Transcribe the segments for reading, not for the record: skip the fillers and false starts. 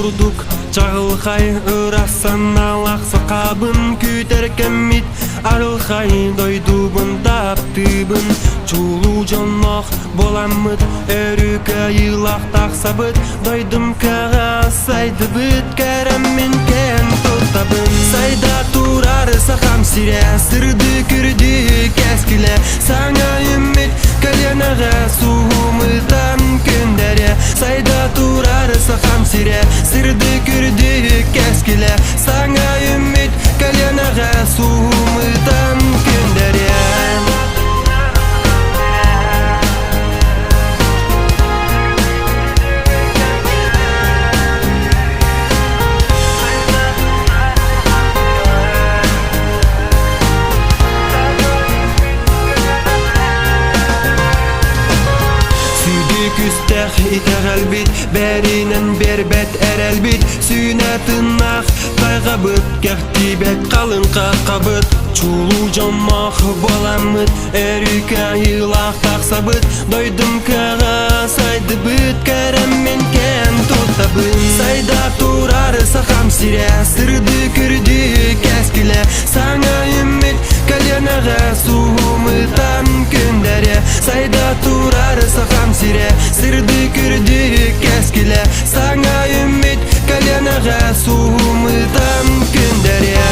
kurduk çağılxay ırasan alaqsa qabın küterkemmit arılxay doydubun taptыбын çulu jonnoq bolamıt örüke yılaq taqsabıt doydum kağa saydı bit keremmin ken tutabın sayda turar saham sire sırdı kürdü keskile sana ümit kalyenağa suhumıdan kündere sayda turar saham sire sırdı kürdü keskile sana ümit kalyenağa suhumıdan kündere Küsteh iteğel bit, berinen berbet erel bit Süyne tınaq, qaygabıt, kehtibek kalın qaqabıt Çulu jonmaq bolamıt, erüke yılaq taqsabıt Doydum kağa saydı bit, keremmin ken tutabın Sayda turar saham sire, sırdı kürdü keskile Sana ümit, kalyenağa suhumıtan kündere Sayda turar saham sire, sırdı kürdü keskile Sana ümit, kalyenağa suhumıtan kündere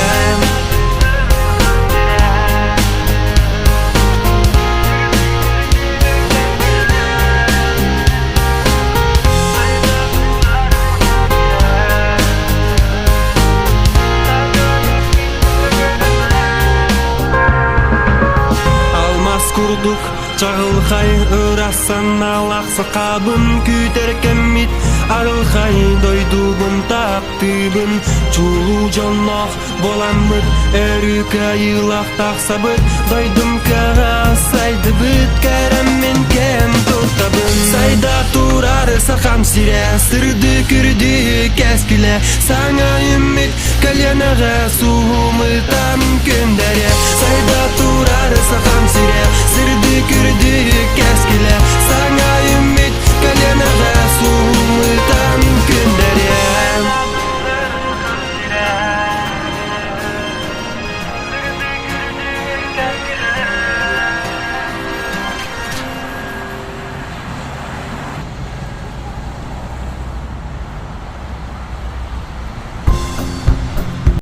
kurduk çağılxay ırasan alaqsa qabın küterkemmit arılxay doydubun taptыбын çulu jonnoq bolamıt örüke yılaq taqsabıt doydum kağa saydı bit keremmin ken tutabın sayda turar saham sire sırdı kürdü keskile sana ümit